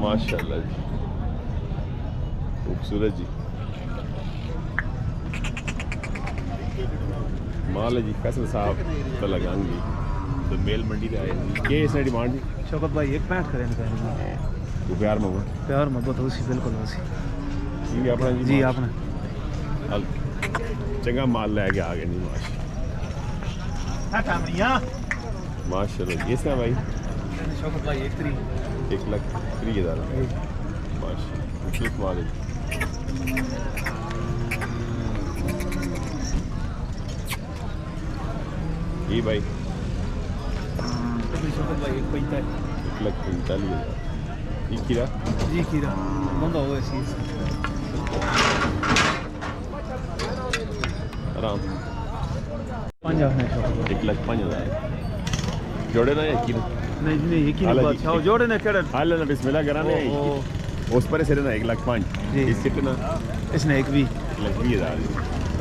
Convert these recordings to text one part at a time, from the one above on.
माशाल्लाह जी, खूबसूरत जी माल है जी। फैसल साहब तलगांगी दोमेल मंडी से आए जी। ये इसने डिमांड जी शौकत भाई 1.65 करें वो प्यार मोहब्बत उसी बिल्कुल उसी जी अपना जी आपने चंगा माल लैके आ गए जी माशाल्लाह। इसने भाई शौकत भाई 1,30,000 माशाल्लाह माल है। ये भाई शौकत भाई 1,45,000। ये खीरा जी खीरा बंदा हुआ है आराम 1,05,000 जोड़े ना एक नहीं एक ही बात जोड़े ना केड़ा हाल ना बिस्मिल्लाह कराने उस पर सिर ना 1,05,000 इस सिट ना इसने एक भी 1,20,000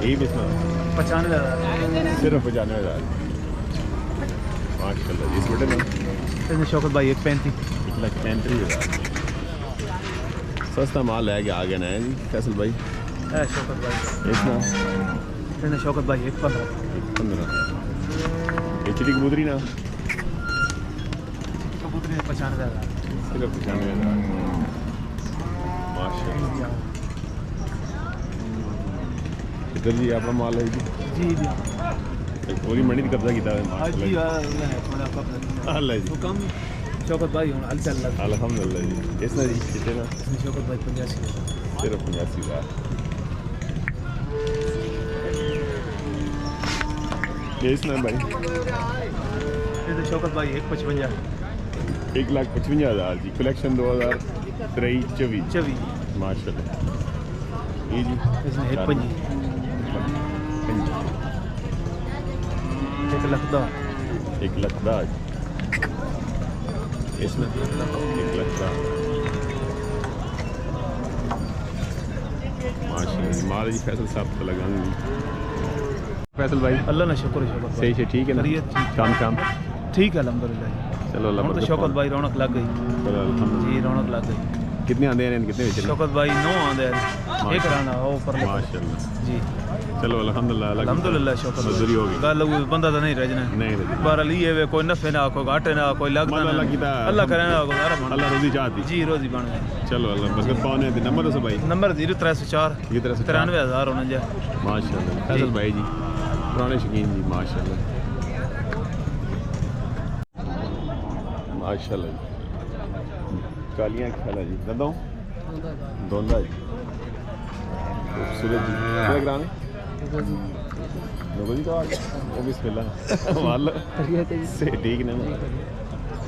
यही बिस्मिल्लाह 95,000 सिर्फ 95,000 माशाल्लाह। इस बेटे ना इसने शौकत भाई 1,35,000 सस्ता माल है कि आ गया ना है जी फैसल भाई है शौकत भाई इसने शौकत भाई 1,15 एचडी कबूतरी ना कबूतरी 95,000 सिर्फ 95,000 माशाल्लाह। इधर जी अपना माल है जी जी पूरी मंडी कब्जा किया है माशाल्लाह जी कम शौकत भाई हूँ हल चल रहा अल्हम्दुलिल्लाह जी। इसने जी कितने ना शौकत भाई 85 सिर्फ 85,000 ये इसने भाई शौकत भाई 1,55 1,55,000 जी कलेक्शन 2023-24 माशाल्लाह। ये जी इसने 1,5 1,10,000 1,10,000 इसमें 1,10,000 माशाल्लाह। माल जी फैसल साहब तो लगाएंगे फैसल भाई अल्लाह ना शुक्र सही से ठीक है ना काम ठीक है अल्हम्दुलिल्लाह। चलो अल्लाह तो शौकत भाई रौनक लग गई जी रौनक लग गई। कितने आंदे हैं कितने बेचे शौकत भाई 9 आंदे हैं एक राना हो पर माशाल्लाह जी चलो अल्हम्दुलिल्लाह शौकत मजदूरी होगी गल बंदा तो नहीं रजना नहीं बारह लिए वे कोई नफे ना कोई घाटे ना कोई लगता ना अल्लाह करे ना को सारा अल्लाह रोजी चाहती जी रोजी बन गई। चलो अल्लाह बस पाने दे नंबर दो भाई नंबर 0304 93,000 होना जा माशाल्लाह फैसल भाई जी पुराने शकीन जी माशाल्लाह माशाल्लाह जी कालियाँ खेला जी दो दोंदा जी खूबसूरत जी क्या कराने लोगों जी तो आ गया वो भी स्पेला वाल से ठीक ना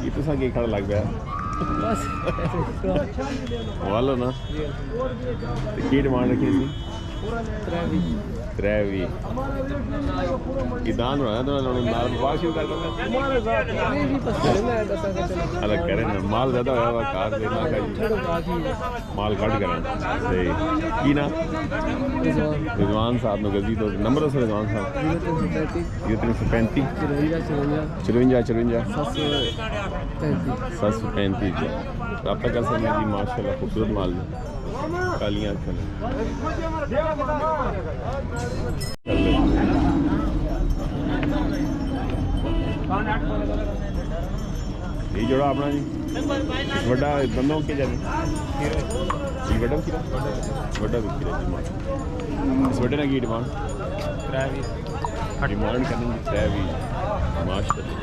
ये तो सा खड़ा लग गया वालो ना की डिमांड रखी थी 3 ईदान होना तो माल बात शुरू कर दूंगा अलग करें ना माल ज़्यादा होया कार देना का माल कट करें सही की ना रिजवान साहब ने गलती तो नंबर से रिजवान साहब 335 735 रब्ता कर सकते जी माशाल्लाह खूबसूरत माल कालियाँ ये जोड़ा अपना जी बड़ा बंदों के जाने बड़ा खीरा बड़ा भी खीरा इस बड़े ना की डिमांड डिमांड करने की 3 माशाल्लाह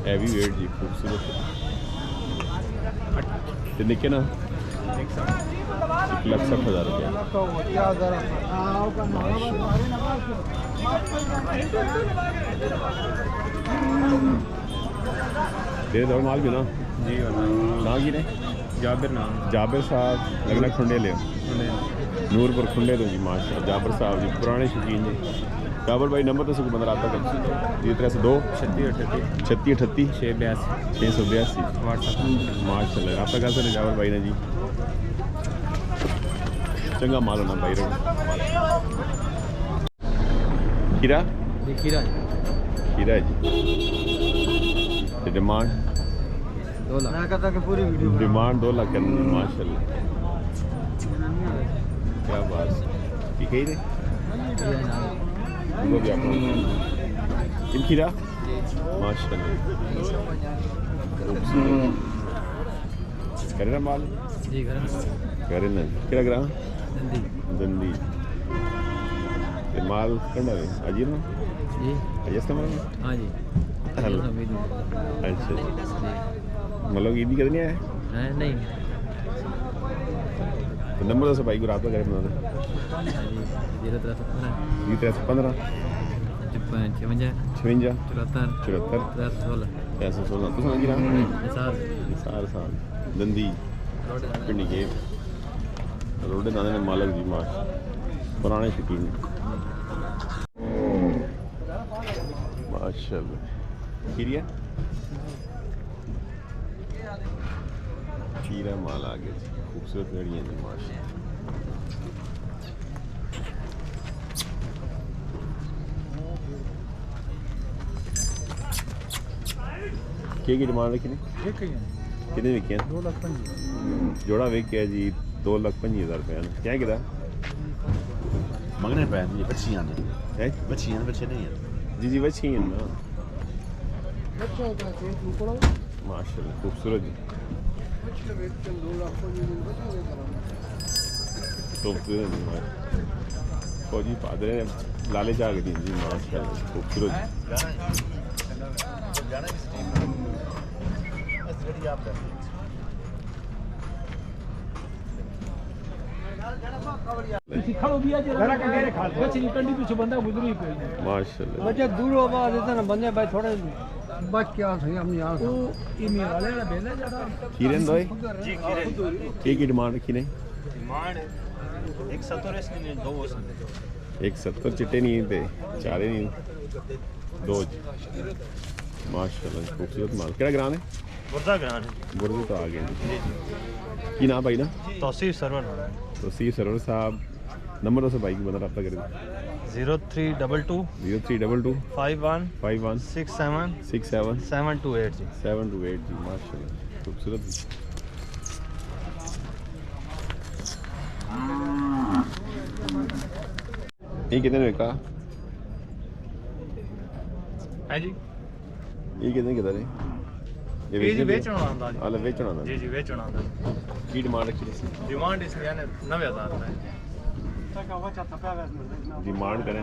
हैवी वेट जी खूबसूरत निके ना 1,60,000 रुपया दे दो माल भी ना जी ना की ने जाबिर साहब लगना खुंडे ले नूरपुर खुंडे तो जी माशा जाबिर साहब जी पुराने शौकीन जी जाबिर भाई नंबर तो सब बंदा आता कर 302 36 38 682 माशाल्लाह आपका कैसे ने जाबिर भाई ने जी चंगा माल होना भाई खीरा खीरा जी डिमांड 2 लाख मैं कहता कि पूरी वीडियो डिमांड 2 लाख करनी माशाल्लाह क्या बात ठीक है रे वो भी आप इनकी रा माशाल्लाह करना माल जी करना क्या लग रहा दंदी दंदी ते माल करना है अजीब ना जी अजय समझ हां जी अच्छा मतलब ईदी करनी है नहीं तो नंबर दस भाई को रात में करे बना दे 0315 56 316 तो समझ रहा सार दंदी पिंडी के रोडे दाने ने मालक जी माश पुराने शकीन माशाल्लाह खीरिया खीरा माल आ गया खूबसूरत लड़ियाँ जी माशा की डिमांड रखी ने कितने विकी 2 लाख 5 जोड़ा विकिया जी 2,25,000 रुपया क्या किदा मंगने पे ये बच्चियां ने है बच्चे नहीं है जी बच्ची हैं ना माशाल्लाह खूबसूरत जी खूबसूरत जी फौजी पादरे ने लाले चाह के दी जी माशाल्लाह खूबसूरत माशाल्लाह बच्चे दूर आवाज देते ना बंदे भाई थोड़े बच क्या सही हम यहाँ वो ईमेल वाले वाला भेजना ज्यादा खीरन दोई की डिमांड रखी ने डिमांड 170 इसने 2 170 चिट्टे नहीं थे चारे नहीं 2 माशाल्लाह खूबसूरत माल क्या ग्रान है गुर्दा ग्रान है गुर्दे तो आ गए की नाम भाई ना तौसीफ सरवर तौसीफ सरवर साहब नंबर दो से भाई की बता रब्ता करें 0322 0322 51 51 67 67 728 जी 728 जी माशाल्लाह खूबसूरत ये कितने में का है जी ये कितने किधर है ये जी बेचना आंदा जी हां बेचना आंदा जी बेचना आंदा की डिमांड रखी है डिमांड इसकी यानी 90,000 है डिमांड करें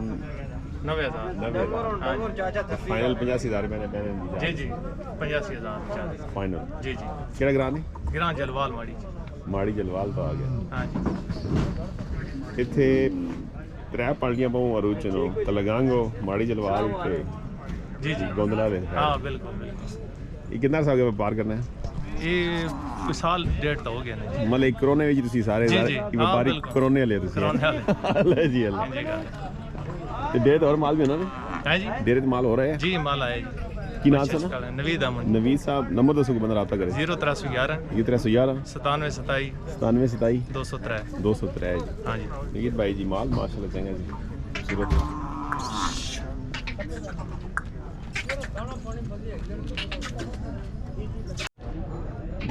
90,000 फाइनल 85,000 मैंने पहले जी जी 85,000 फाइनल जी जी केड़ा ग्रान है गिरां जलवाल माड़ी जलवाल तो आ गया हाँ जी इत्थे त्रै पालियां पाऊं अरूच नो तलगांगो माड़ी जलवाल के जी जी गोंदला दे हाँ बिल्कुल ये कितना साल का व्यापार करना है ये कोई साल डेढ़ तो हो गया ना जी मतलब कोरोना में तुसी सारे जी, जी। व्यापारी हाँ, कोरोने वाले तुसी कोरोने वाले। अल्लाह जी अल्लाह ते डेढ़ और माल भी होना ना है जी डेढ़ माल हो रहा है जी माल आया जी की नाम से ना नवीद अमन नवीद साहब नंबर दसो को बंदा राब्ता करे 0311 ये 311 97 27 97 27 203 203 हाँ जी नवीद भाई जी माल माशाल्लाह चंगा जी खूबसूरत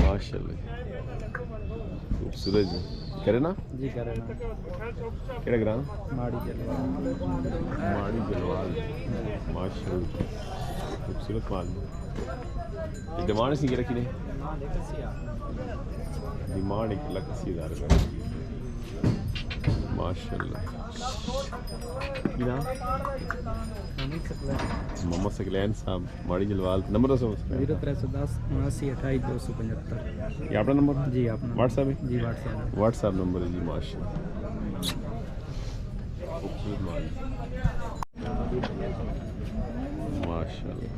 माशाल्लाह खूबसूरत जी करे ना जी करे ना केड़ा ग्राम माड़ी जलवाल माशाल्लाह खूबसूरत माल ये डिमांड सी के रखी ने डिमांड 1,80,000 रुपये माशाल्लाह की नाम मोहम्मद सकलैन साहब माड़ी जलवाल नंबर दसो 0310 79 28 275 ये अपना नंबर जी अपना व्हाट्सएप है जी व्हाट्सएप व्हाट्सएप नंबर है जी माशाल्लाह खूबसूरत माल माशाल्लाह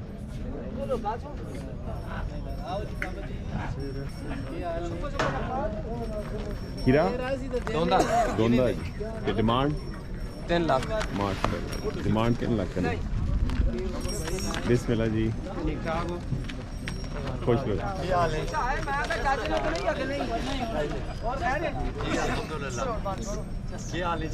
हीरा दोंदा दोंदा जी ये डिमांड 3 लाख माशाल्लाह डिमांड 3 लाख का बिस्मिल्लाह जी खुश रहो क्या हाल है